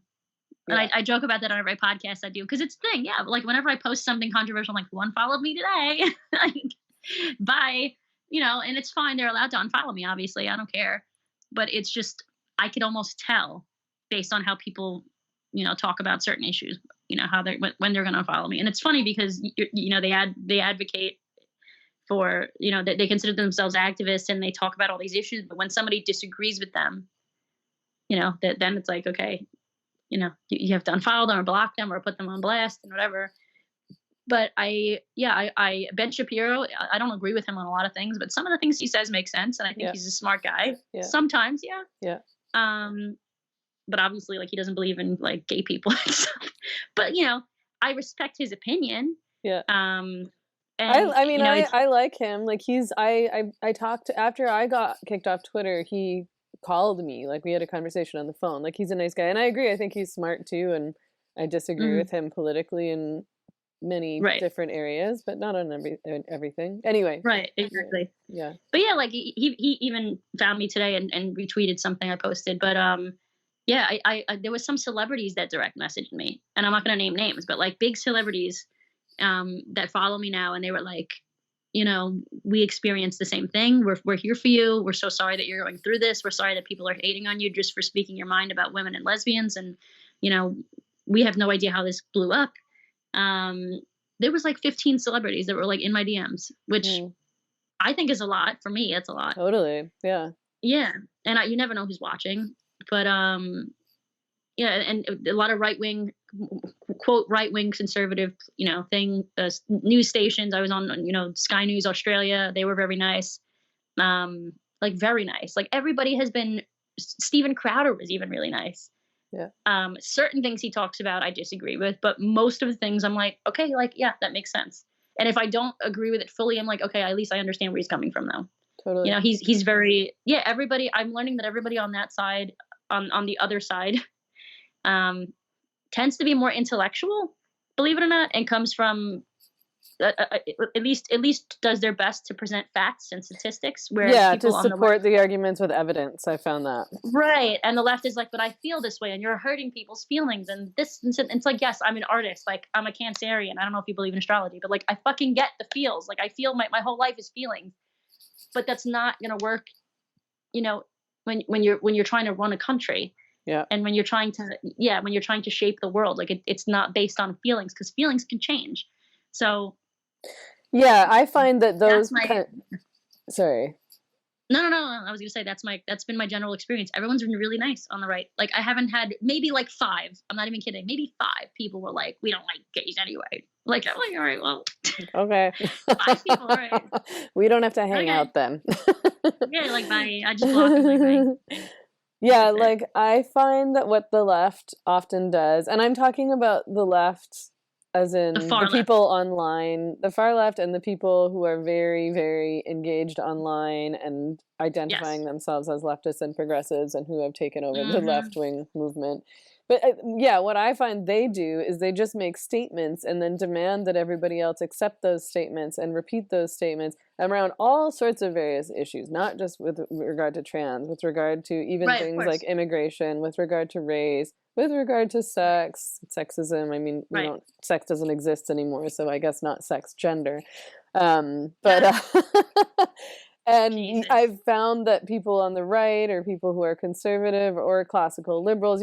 And I joke about that on every podcast I do because it's the thing. Yeah. Like whenever I post something controversial, I'm like, who unfollowed me today? Like, bye. And it's fine. They're allowed to unfollow me. Obviously. I don't care. But it's just, I could almost tell based on how people, talk about certain issues, how when they're going to unfollow me. And it's funny because, they advocate for, they consider themselves activists and they talk about all these issues. But when somebody disagrees with them, then it's like, okay, you have to unfollow them or block them or put them on blast and whatever. But Ben Shapiro, I don't agree with him on a lot of things, but some of the things he says make sense. And I think he's a smart guy. Yeah. Sometimes. Yeah. But obviously like he doesn't believe in like gay people. But I respect his opinion. Yeah. And I like him. Like I talked to, after I got kicked off Twitter, he called me, like we had a conversation on the phone. Like he's a nice guy. And I agree. I think he's smart too. And I disagree with him politically in many different areas, but not on everything. Anyway. Right. Exactly. Yeah. But yeah, like he even found me today and retweeted something I posted. But I there was some celebrities that direct messaged me, and I'm not going to name names, but like big celebrities that follow me now, and they were like, we experienced the same thing. We're here for you. We're so sorry that you're going through this. We're sorry that people are hating on you just for speaking your mind about women and lesbians. And we have no idea how this blew up. There was like 15 celebrities that were like in my DMs, which I think is a lot. For me, it's a lot. Totally. Yeah. Yeah. And you never know who's watching, but and a lot of quote right wing conservative, news stations. I was on, Sky News Australia. They were very nice, like very nice. Like everybody has been. Steven Crowder was even really nice. Yeah. Certain things he talks about I disagree with, but most of the things I'm like, okay, like yeah, that makes sense. And if I don't agree with it fully, I'm like, okay, at least I understand where he's coming from though. Totally. He's very everybody. I'm learning that everybody on that side, on the other side, tends to be more intellectual, believe it or not, and comes from at least does their best to present facts and statistics. Whereas people to support the arguments with evidence. I found that. Right. And the left is like, but I feel this way and you're hurting people's feelings and this. And it's like, yes, I'm an artist. Like I'm a Cancerian. I don't know if you believe in astrology, but like I fucking get the feels. Like I feel my whole life is feelings. But that's not going to work, when you're trying to run a country. Yeah. And when you're trying to shape the world, like it's not based on feelings because feelings can change. So. Yeah, I find that those. Sorry. No. I was gonna say that's been my general experience. Everyone's been really nice on the right. Like I haven't had maybe like 5. I'm not even kidding. Maybe 5 people were like, we don't like gays anyway. Like I'm like, all right, well. Okay. 5 people, all right. We don't have to hang out then. Yeah, like bye. I just block them, like bye. Yeah, like I find that what the left often does, and I'm talking about the left as in the people online, the far left, and the people who are very, very engaged online and identifying themselves as leftists and progressives and who have taken over the left-wing movement. But what I find they do is they just make statements and then demand that everybody else accept those statements and repeat those statements around all sorts of various issues, not just with regard to trans, with regard to even things like immigration, with regard to race, with regard to sex, sexism. I mean, sex doesn't exist anymore, so I guess not sex, gender. And Jesus. I've found that people on the right or people who are conservative or classical liberals,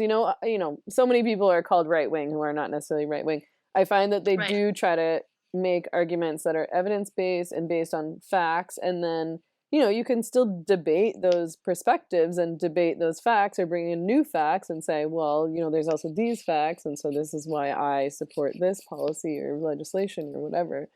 so many people are called right-wing who are not necessarily right-wing. I find that they do try to make arguments that are evidence-based and based on facts. And then, you can still debate those perspectives and debate those facts or bring in new facts and say, well, there's also these facts. And so this is why I support this policy or legislation or whatever.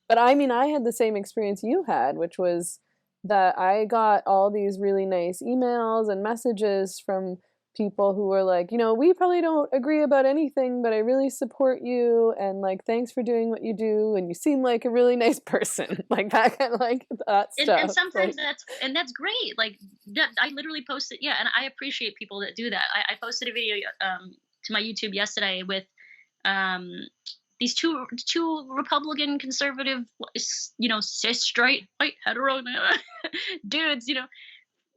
But I mean, I had the same experience you had, which was that I got all these really nice emails and messages from people who were like, we probably don't agree about anything, but I really support you. And like, thanks for doing what you do. And you seem like a really nice person. Like that kind of like that stuff. And sometimes that's great. Like that, I literally posted. Yeah. And I appreciate people that do that. I posted a video to my YouTube yesterday with these two Republican conservative, cis straight white hetero dudes,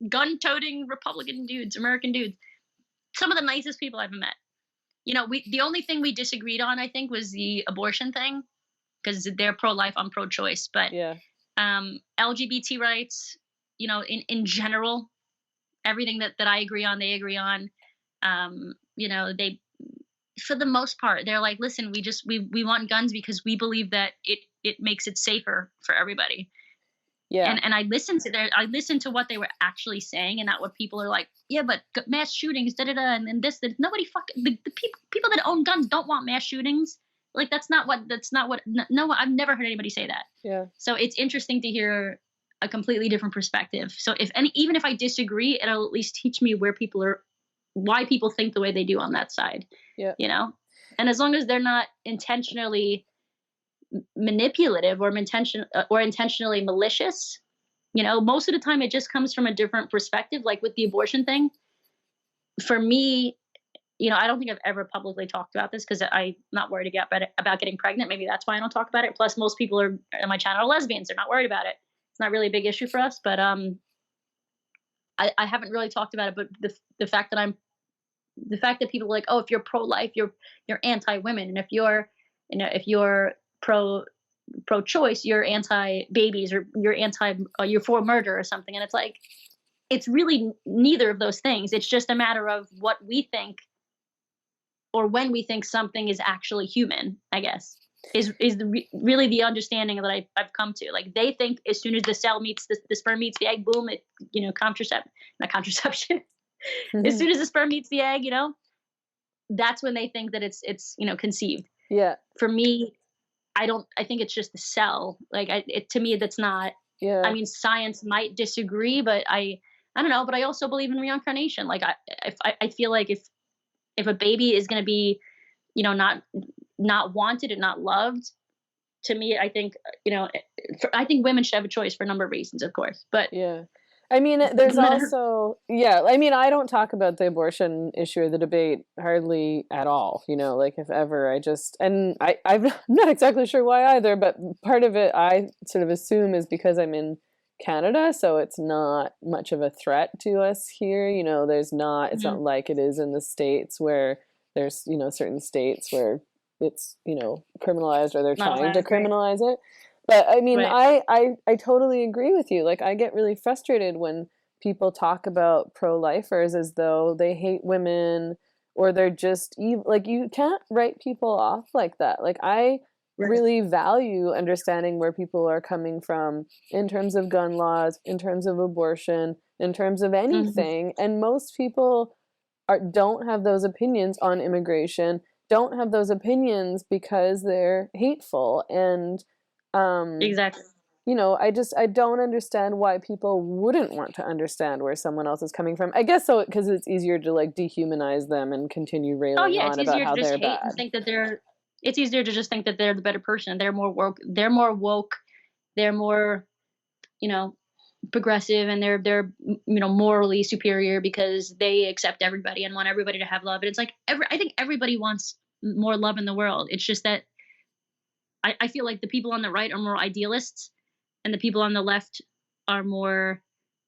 gun-toting Republican dudes, American dudes. Some of the nicest people I've met. The only thing we disagreed on, I think, was the abortion thing, because they're pro-life, I'm pro-choice. But LGBT rights, in general, everything that I agree on, they agree on. They, for the most part, they're like, listen, we want guns because we believe that it makes it safer for everybody. Yeah. And I listened to what they were actually saying and not what people are like, yeah, but mass shootings, and this, nobody the people that own guns don't want mass shootings. Like, that's not what, no, I've never heard anybody say that. Yeah. So it's interesting to hear a completely different perspective. So even if I disagree, it'll at least teach me why people think the way they do on that side. Yeah. And as long as they're not intentionally manipulative or intentionally malicious, most of the time it just comes from a different perspective. Like with the abortion thing, for me, I don't think I've ever publicly talked about this because I'm not worried about getting pregnant. Maybe that's why I don't talk about it. Plus, most people on my channel are lesbians. They're not worried about it. It's not really a big issue for us. But I haven't really talked about it. But the fact that people are like, oh, if you're pro-life, you're anti-women, and if you're pro-choice, you're anti-babies, or you're for murder or something. And it's like, it's really neither of those things. It's just a matter of what we think, or when we think something is actually human, I guess, is really the understanding that I've come to. Like, they think as soon as the cell meets the sperm meets the egg, boom, it, not contraception. As soon as the sperm meets the egg, that's when they think that it's conceived. Yeah. For me, I think it's just the cell. Like, to me, that's not. Yeah. I mean, science might disagree, but I don't know. But I also believe in reincarnation. Like, I feel like if a baby is going to be, not wanted and not loved, to me, I think, I think women should have a choice for a number of reasons, of course. But yeah. I mean, there's also, I mean, I don't talk about the abortion issue or the debate hardly at all, like if ever. I'm not exactly sure why either, but part of it I sort of assume is because I'm in Canada, so it's not much of a threat to us here. It's not like it is in the States where there's, certain states where it's, criminalized or they're trying to criminalize it. But I mean, right. I totally agree with you. Like, I get really frustrated when people talk about pro-lifers as though they hate women or they're just evil. Like, you can't write people off like that. Like, I really value understanding where people are coming from in terms of gun laws, in terms of abortion, in terms of anything. Mm-hmm. And most people don't have those opinions on immigration, don't have those opinions because they're hateful. And exactly. I don't understand why people wouldn't want to understand where someone else is coming from. I guess so, because it's easier to like dehumanize them and continue railing on about how they're bad. It's easier to just think that they're the better person. They're more woke. They're more, progressive, and they're morally superior because they accept everybody and want everybody to have love. And it's like I think everybody wants more love in the world. It's just that I feel like the people on the right are more idealists, and the people on the left are more,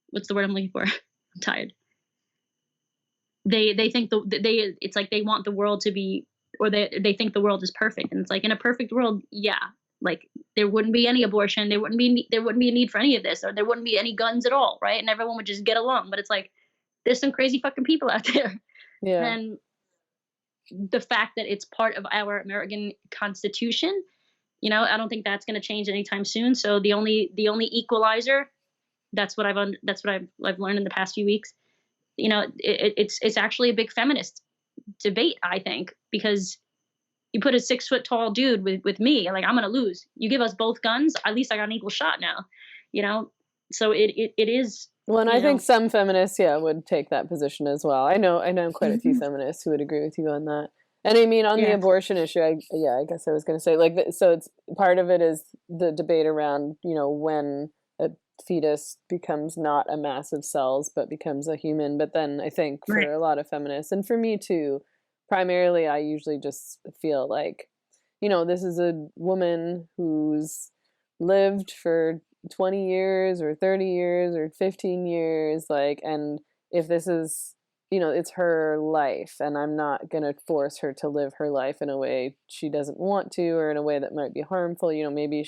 what's the word I'm looking for? I'm tired. They think it's like they want the world to be, or they think the world is perfect, and it's like, in a perfect world, like there wouldn't be any abortion, there wouldn't be a need for any of this, or there wouldn't be any guns at all, right? And everyone would just get along. But it's like, there's some crazy fucking people out there. Yeah. And the fact that it's part of our American Constitution, I don't think that's going to change anytime soon. So the only equalizer, that's what I've learned in the past few weeks. It's actually a big feminist debate, I think, because you put a 6 foot tall dude with me, like, I'm going to lose. You give us both guns, at least I got an equal shot now, So it is. Well, and I think some feminists, would take that position as well. I know quite a few feminists who would agree with you on that. And I mean, on the abortion issue, I guess I was going to say, like, so it's part of it is the debate around, when a fetus becomes not a mass of cells, but becomes a human. But then I think for a lot of feminists, and for me too, primarily, I usually just feel like, this is a woman who's lived for 20 years or 30 years or 15 years, like, and if this is, it's her life, and I'm not going to force her to live her life in a way she doesn't want to, or in a way that might be harmful. Maybe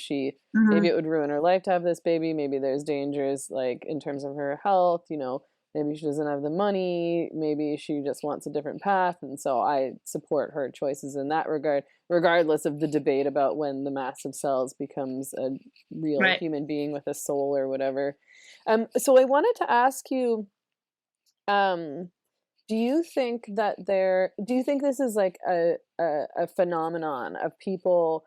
maybe it would ruin her life to have this baby. Maybe there's dangers, like, in terms of her health, maybe she doesn't have the money. Maybe she just wants a different path. And so I support her choices in that regard, regardless of the debate about when the mass of cells becomes a real human being with a soul or whatever. So I wanted to ask you, do you think this is like a phenomenon of people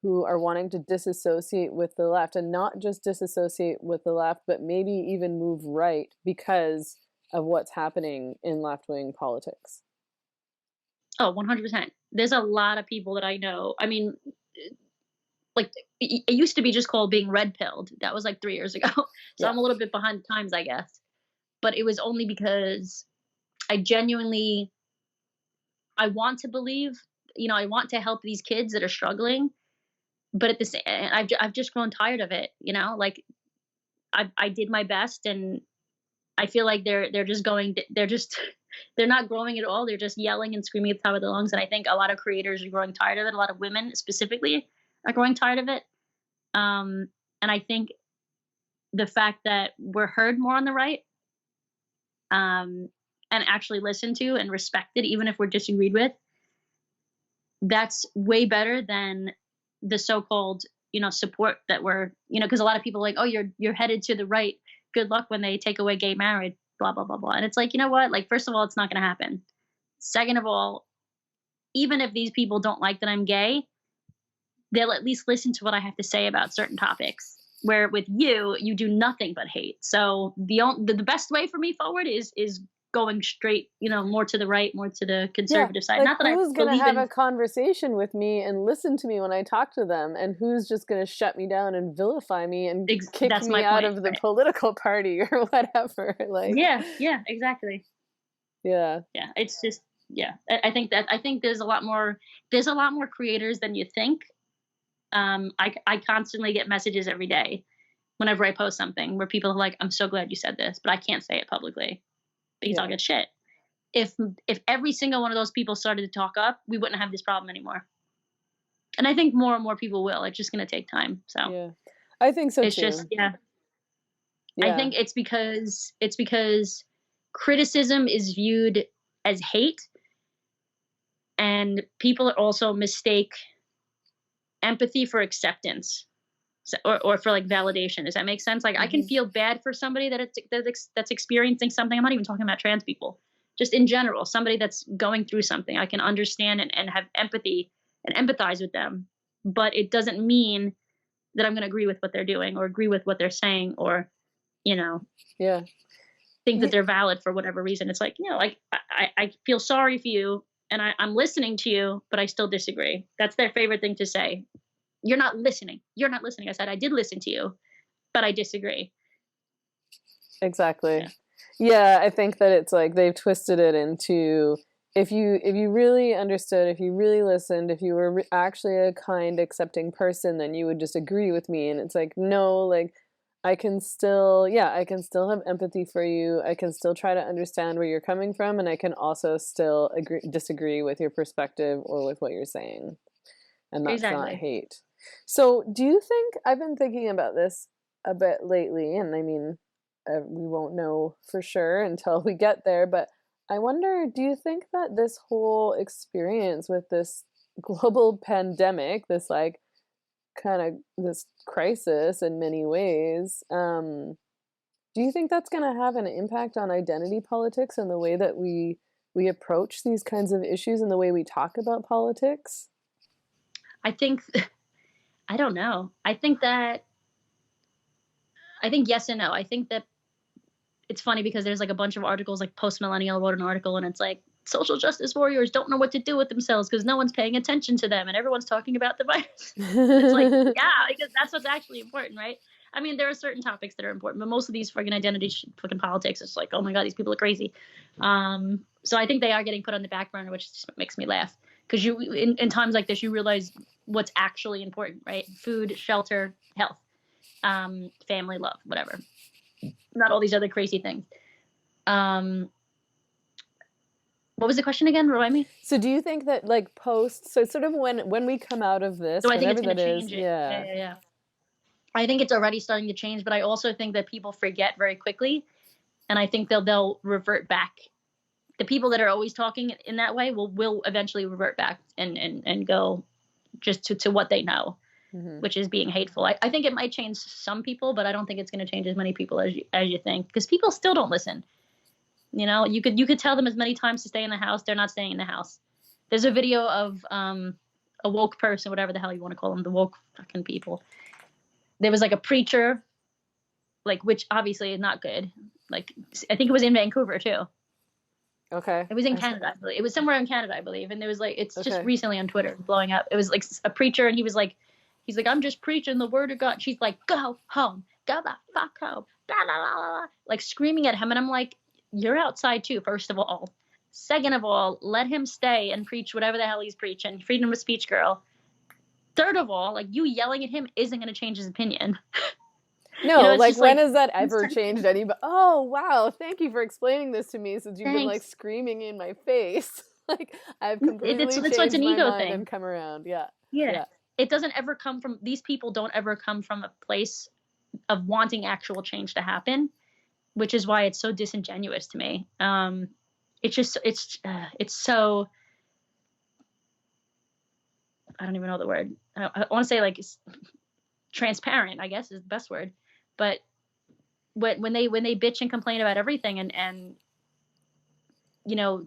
who are wanting to disassociate with the left, and not just disassociate with the left, but maybe even move right because of what's happening in left-wing politics? Oh, 100%. There's a lot of people that I know. I mean, like, it used to be just called being red-pilled. That was like 3 years ago. So I'm a little bit behind the times, I guess. But it was only because I want to believe, I want to help these kids that are struggling. But at the same, I've just grown tired of it, like, I did my best, and I feel like they're not growing at all. They're just yelling and screaming at the top of their lungs. And I think a lot of creators are growing tired of it. A lot of women specifically are growing tired of it. And I think the fact that we're heard more on the right, and actually listened to and respected, even if we're disagreed with, that's way better than the so-called, support that we're, because a lot of people are like, oh, you're headed to the right. Good luck when they take away gay marriage. blah, blah, blah, blah. And it's like, you know what? Like, first of all, it's not going to happen. Second of all, even if these people don't like that I'm gay, they'll at least listen to what I have to say about certain topics. Where with you, you do nothing but hate. So the best way for me forward is going straight, more to the right, more to the Yeah, conservative side. like Not that I who's gonna believe have in a conversation with me and listen to me when I talk to them, and who's just gonna shut me down and vilify me and kick that's my me out point, of the right? political party or whatever? Like, Yeah, exactly. yeah, Yeah, it's just yeah. I think there's a lot more creators than you think. I constantly get messages every day whenever I post something where people are like, "I'm so glad you said this, but I can't say it publicly because I'll yeah, get shit." If every single one of those people started to talk up, we wouldn't have this problem anymore. And I think more and more people will. It's just going to take time. So yeah. I think so it's just too. yeah. I Yeah. think it's because criticism is viewed as hate, and people also mistake empathy for acceptance. So, or for like validation. Does that make sense? Like I can Hmm. feel bad for somebody that's experiencing something. I'm not even talking about trans people. Just in general, somebody that's going through something. I can understand and have empathy and empathize with them. But it doesn't mean that I'm going to agree with what they're doing or agree with what they're saying or, you know, Yeah. think that Ye- they're valid for whatever reason. It's like, like I feel sorry for you and I'm listening to you, but I still disagree. That's their favorite thing to say. You're not listening. You're not listening. I said, I did listen to you, but I disagree. Exactly. Yeah. Yeah, I think that it's like they've twisted it into, if you really understood, if you really listened, if you were actually a kind, accepting person, then you would just agree with me. And it's like, no, like I can still have empathy for you. I can still try to understand where you're coming from, and I can also still disagree with your perspective or with what you're saying. And that's not Exactly. hate. So, do you think, I've been thinking about this a bit lately, and I mean, we won't know for sure until we get there, but I wonder, do you think that this whole experience with this global pandemic, this like kind of this crisis in many ways, do you think that's going to have an impact on identity politics and the way that we approach these kinds of issues and the way we talk about politics? I think I don't know. I think yes and no. I think that it's funny because there's like a bunch of articles, like Post Millennial wrote an article and it's like social justice warriors don't know what to do with themselves because no one's paying attention to them and everyone's talking about the virus. And it's like, yeah, because that's what's actually important, right? I mean, there are certain topics that are important, but most of these fucking identity, fucking politics, it's like, oh my god, these people are crazy. So I think they are getting put on the back burner, which just makes me laugh because in times like this, you realize what's actually important, right? Food, shelter, health, family, love, whatever. Not all these other crazy things. Um, what was the question again? Remind me. So do you think that like so sort of when we come out of this, So I think whenever it's going that to is, change it. yeah. Yeah. I think it's already starting to change, but I also think that people forget very quickly, and I think they'll revert back. The people that are always talking in that way will eventually revert back and go just to what they know, Hmm. which is being hateful. I think it might change some people, but I don't think it's going to change as many people as you think, because people still don't listen. You could tell them as many times to stay in the house, they're not staying in the house. There's a video of a woke person, whatever the hell you want to call them, the woke fucking people. There was like a preacher, like, which obviously is not good. Like, I think it was in Vancouver too. Okay. It was in Canada, I believe. It was somewhere in Canada, I believe. And there was like, it's just Okay. recently on Twitter blowing up. It was like a preacher, and he's like, I'm just preaching the word of God. She's like, go home, go the fuck home, blah, blah, blah, blah, like screaming at him. And I'm like, you're outside too, first of all. Second of all, let him stay and preach whatever the hell he's preaching. Freedom of speech, girl. Third of all, like, you yelling at him isn't going to change his opinion. No, It's like just when like, has that ever changed anybody? Oh, wow. Thank you for explaining this to me since you've been like thanks. screaming in my face. Like I've completely It's changed an my ego mind thing. and come around. Yeah. Yeah. Yeah. It doesn't ever come from, these people don't ever come from a place of wanting actual change to happen, which is why it's so disingenuous to me. It's so, I don't even know the word. I want to say like transparent, I guess is the best word, but when they bitch and complain about everything, and you know,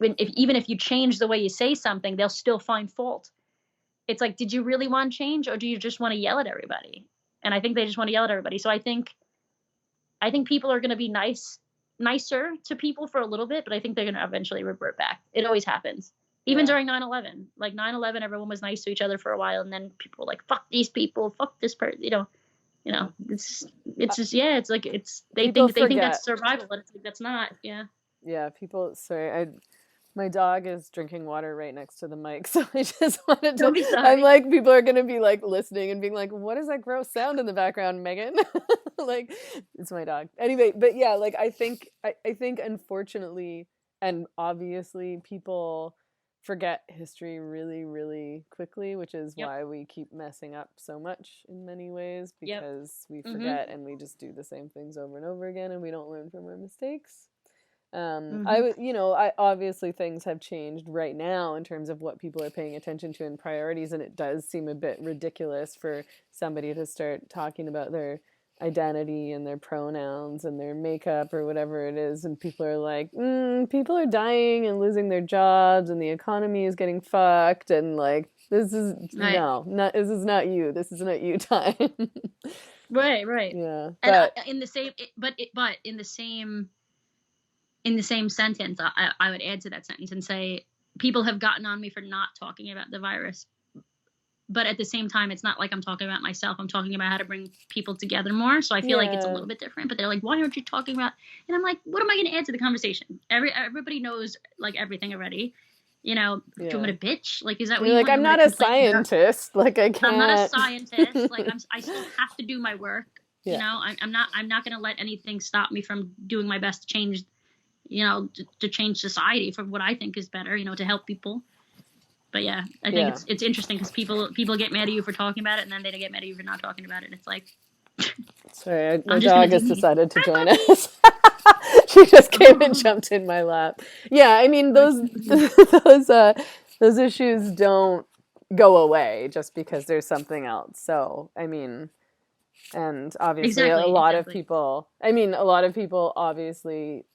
even if you change the way you say something, they'll still find fault. It's like, did you really want change, or do you just want to yell at everybody? And I think they just want to yell at everybody. So I think people are going to be nicer to people for a little bit, but I think they're going to eventually revert back. It always happens. Even during 9/11, like 9/11, everyone was nice to each other for a while, and then people were like, "Fuck these people, fuck this person," It's just it's like they think that's survival, but it's like that's not. Yeah, people. Sorry, my dog is drinking water right next to the mic, so I just wanted to. Don't be sorry. I'm like, people are gonna be like listening and being like, "What is that gross sound in the background, Meghan?" Like, it's my dog. Anyway, but yeah, like I think unfortunately and obviously people forget history really, really quickly, which is why we keep messing up so much in many ways, because we forget and we just do the same things over and over again, and we don't learn from our mistakes. I obviously things have changed right now in terms of what people are paying attention to and priorities, and it does seem a bit ridiculous for somebody to start talking about their identity and their pronouns and their makeup or whatever it is, and people are like, people are dying and losing their jobs and the economy is getting fucked, and like, this is this is not you time. Right. Yeah, and in the same sentence, I would add to that sentence and say, people have gotten on me for not talking about the virus. But at the same time, it's not like I'm talking about myself. I'm talking about how to bring people together more. So I feel like it's a little bit different. But they're like, why aren't you talking about? And I'm like, what am I going to add to the conversation? Everybody knows like everything already. Do you want me to bitch? Like, is that what you like? want? I'm not a scientist. Like, I can't. I'm not a scientist. Like, I still have to do my work. I'm not going to let anything stop me from doing my best to change. To change society for what I think is better. To help people. But yeah, I think it's interesting because people get mad at you for talking about it, and then they get mad at you for not talking about it. And it's like, sorry, my dog has decided to join us. She just came and jumped in my lap. Yeah, I mean those issues don't go away just because there's something else. So I mean, and obviously a lot of people obviously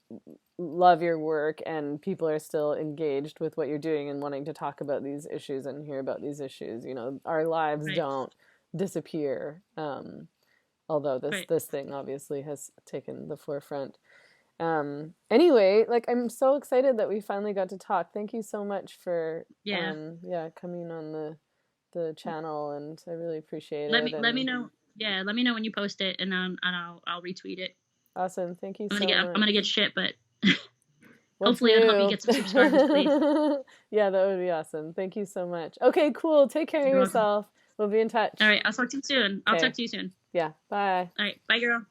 love your work, and people are still engaged with what you're doing and wanting to talk about these issues and hear about these issues. Our lives don't disappear, although this thing obviously has taken the forefront. Anyway, like, I'm so excited that we finally got to talk. Thank you so much for coming on the channel, and I really appreciate it. Let me know. Yeah, let me know when you post it, and I'll retweet it. Awesome. Thank you so much. I'm gonna get shit, but hopefully it'll help me get some subscribers, please. Yeah, that would be awesome. Thank you so much. Okay, cool. Take care of yourself. We'll be in touch. All right, I'll talk to you soon. I'll talk to you soon. Yeah, bye. All right, bye, girl.